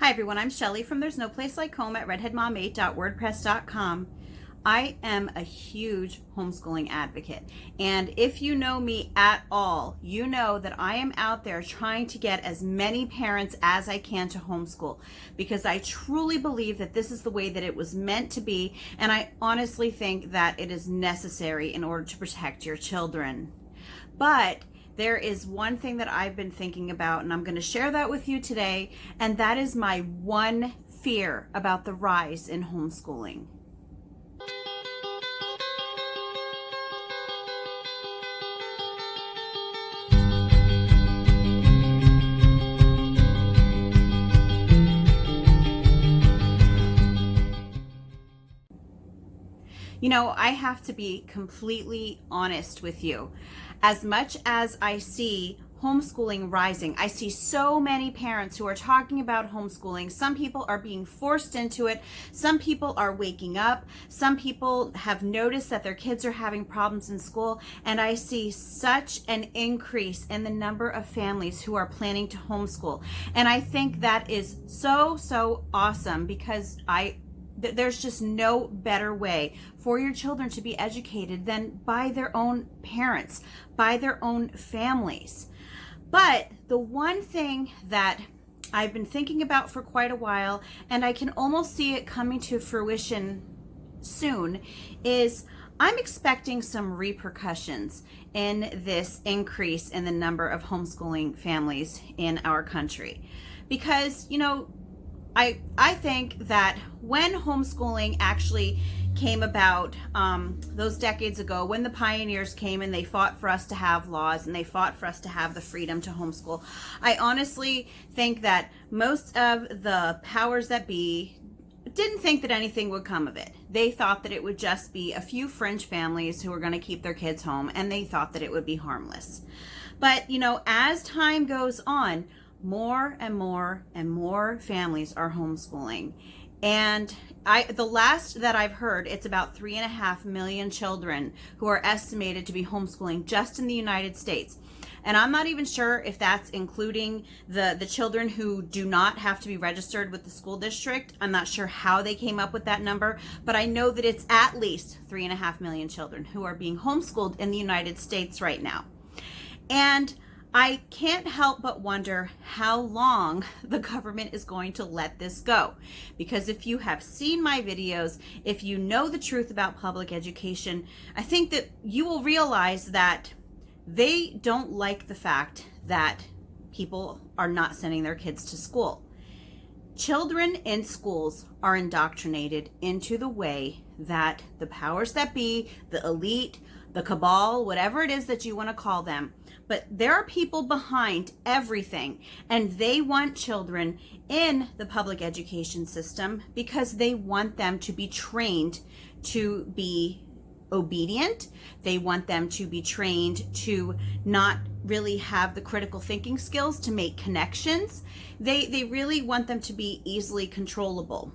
Hi everyone, I'm Shelly from There's No Place Like Home at redheadmom8.wordpress.com. I am a huge homeschooling advocate, and if you know me at all, you know that I am out there trying to get as many parents as I can to homeschool, because I truly believe that this is the way that it was meant to be, and I honestly think that it is necessary in order to protect your children. But there is one thing that I've been thinking about, and I'm going to share that with you today, and that is my one fear about the rise in homeschooling. You know, I have to be completely honest with you. As much as I see homeschooling rising, I see so many parents who are talking about homeschooling. Some people are being forced into it. Some people are waking up. Some people have noticed that their kids are having problems in school. And I see such an increase in the number of families who are planning to homeschool. And I think that is so awesome, because there's just no better way for your children to be educated than by their own parents, by their own families. But the one thing that I've been thinking about for quite a while, and I can almost see it coming to fruition soon, is I'm expecting some repercussions in this increase in the number of homeschooling families in our country. Because, you know, I think that when homeschooling actually came about those decades ago, when the pioneers came and they fought for us to have laws and they fought for us to have the freedom to homeschool, I honestly think that most of the powers that be didn't think that anything would come of it. They thought that it would just be a few fringe families who were going to keep their kids home, and they thought that it would be harmless. But, you know, as time goes on, more and more families are homeschooling. And the last that I've heard, it's about 3.5 million children who are estimated to be homeschooling just in the United States. And I'm not even sure if that's including the children who do not have to be registered with the school district. I'm not sure how they came up with that number, but I know that it's at least 3.5 million children who are being homeschooled in the United States right now. And I can't help but wonder how long the government is going to let this go. Because if you have seen my videos, if you know the truth about public education, I think that you will realize that they don't like the fact that people are not sending their kids to school. Children in schools are indoctrinated into the way that the powers that be, the elite, the cabal, whatever it is that you want to call them, but there are people behind everything, and they want children in the public education system because they want them to be trained to be obedient. They want them to be trained to not really have the critical thinking skills to make connections. They really want them to be easily controllable.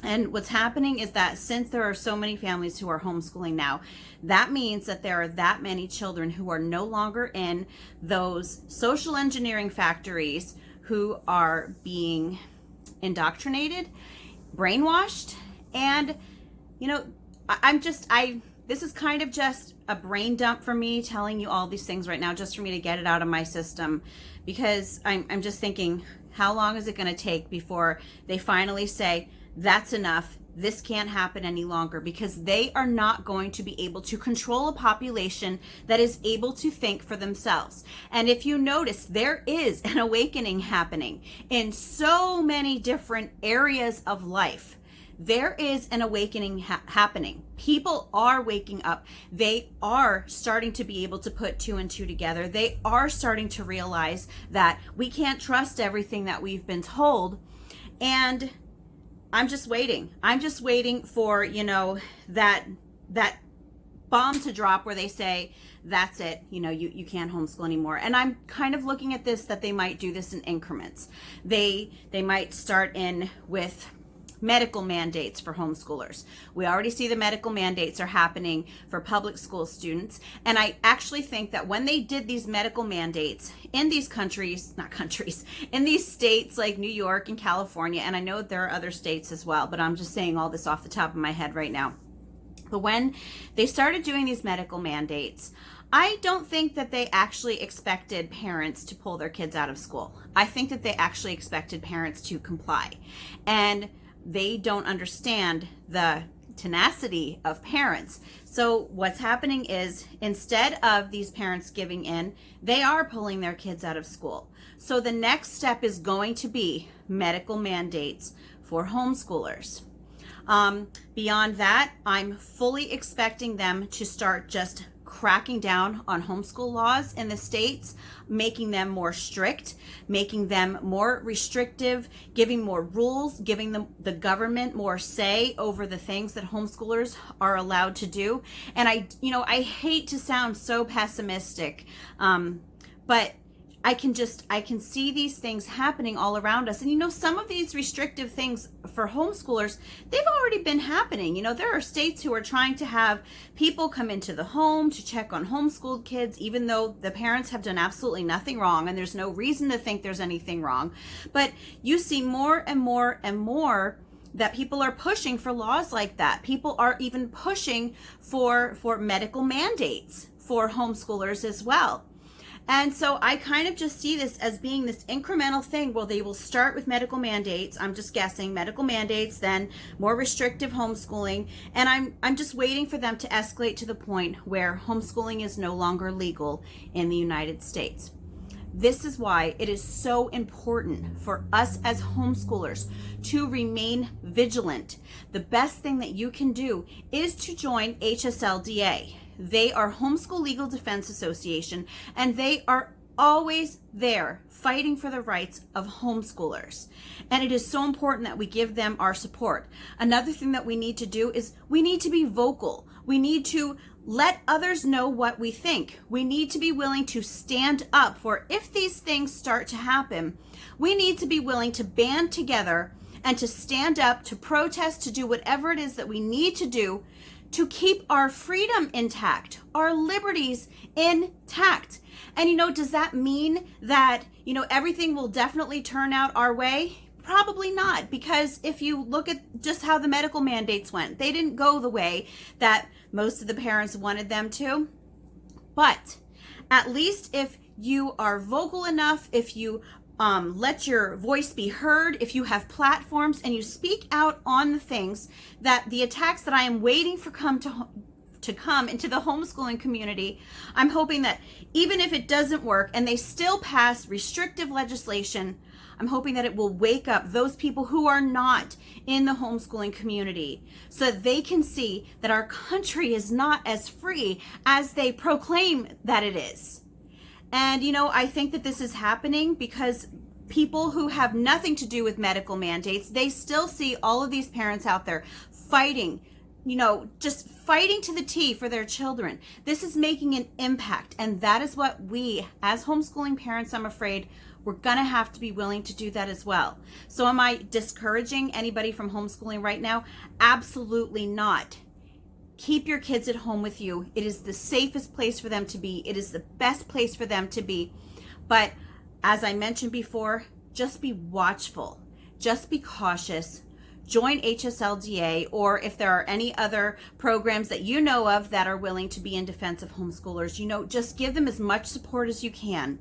And what's happening is that since there are so many families who are homeschooling now, that means that there are that many children who are no longer in those social engineering factories, who are being indoctrinated, brainwashed. And, you know, this is kind of just a brain dump for me, telling you all these things right now, just for me to get it out of my system, because I'm just thinking, how long is it going to take before they finally say, that's enough, this can't happen any longer? Because they are not going to be able to control a population that is able to think for themselves. And if you notice, there is an awakening happening in so many different areas of life. There is an awakening happening. People are waking up. They are starting to be able to put two and two together. They are starting to realize that we can't trust everything that we've been told. And I'm just waiting. I'm just waiting for, you know, that bomb to drop where they say, that's it, you know, you can't homeschool anymore. And I'm kind of looking at this, that they might do this in increments. They might start in with medical mandates for homeschoolers. We already see the medical mandates are happening for public school students. And I actually think that when they did these medical mandates in these in these states like New York and California, and I know there are other states as well, but I'm just saying all this off the top of my head right now. But when they started doing these medical mandates, I don't think that they actually expected parents to pull their kids out of school. I think that they actually expected parents to comply. And they don't understand the tenacity of parents. So what's happening is, instead of these parents giving in, they are pulling their kids out of school. So the next step is going to be medical mandates for homeschoolers. Beyond that, I'm fully expecting them to start just cracking down on homeschool laws in the states, making them more strict, making them more restrictive, giving more rules, giving the government more say over the things that homeschoolers are allowed to do. And I hate to sound so pessimistic, but I can see these things happening all around us. And some of these restrictive things for homeschoolers, they've already been happening. There are states who are trying to have people come into the home to check on homeschooled kids, even though the parents have done absolutely nothing wrong, and there's no reason to think there's anything wrong. But you see more and more and more that people are pushing for laws like that. People are even pushing for medical mandates for homeschoolers as well. And so I kind of just see this as being this incremental thing where they will start with medical mandates. I'm just guessing medical mandates, then more restrictive homeschooling. And I'm just waiting for them to escalate to the point where homeschooling is no longer legal in the United States. This is why it is so important for us as homeschoolers to remain vigilant. The best thing that you can do is to join HSLDA. They are Homeschool Legal Defense Association, and they are always there fighting for the rights of homeschoolers. And it is so important that we give them our support. Another thing that we need to do is we need to be vocal. We need to let others know what we think. We need to be willing to stand up for, if these things start to happen, we need to be willing to band together and to stand up, to protest, to do whatever it is that we need to do to keep our freedom intact, our liberties intact. And does that mean that, everything will definitely turn out our way? Probably not, because if you look at just how the medical mandates went, they didn't go the way that most of the parents wanted them to. But at least if you are vocal enough, if you let your voice be heard, if you have platforms and you speak out on the things that the attacks that I am waiting for to come into the homeschooling community, I'm hoping that even if it doesn't work and they still pass restrictive legislation, I'm hoping that it will wake up those people who are not in the homeschooling community so that they can see that our country is not as free as they proclaim that it is. And, I think that this is happening because people who have nothing to do with medical mandates, they still see all of these parents out there fighting, just fighting to the T for their children. This is making an impact. And that is what we, as homeschooling parents, I'm afraid, we're going to have to be willing to do that as well. So am I discouraging anybody from homeschooling right now? Absolutely not. Keep your kids at home with you. It is the safest place for them to be. It is the best place for them to be. But as I mentioned before, just be watchful. Just be cautious. Join HSLDA, or if there are any other programs that you know of that are willing to be in defense of homeschoolers, just give them as much support as you can.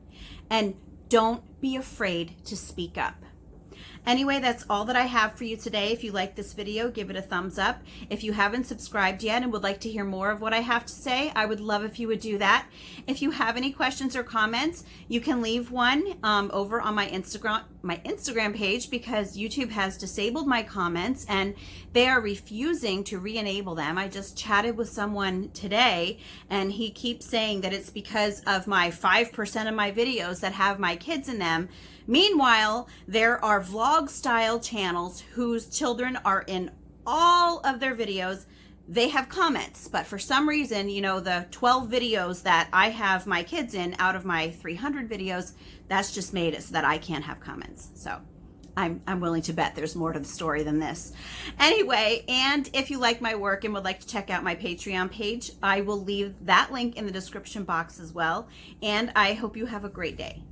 And don't be afraid to speak up. Anyway, that's all that I have for you today. If you like this video, give it a thumbs up. If you haven't subscribed yet and would like to hear more of what I have to say, I would love if you would do that. If you have any questions or comments, you can leave one over on my Instagram page, because YouTube has disabled my comments and they are refusing to re-enable them. I just chatted with someone today and he keeps saying that it's because of my 5% of my videos that have my kids in them. Meanwhile, there are vlog style channels whose children are in all of their videos. They have comments, but for some reason, the 12 videos that I have my kids in out of my 300 videos, that's just made it so that I can't have comments. So I'm willing to bet there's more to the story than this. Anyway, and if you like my work and would like to check out my Patreon page, I will leave that link in the description box as well. And I hope you have a great day.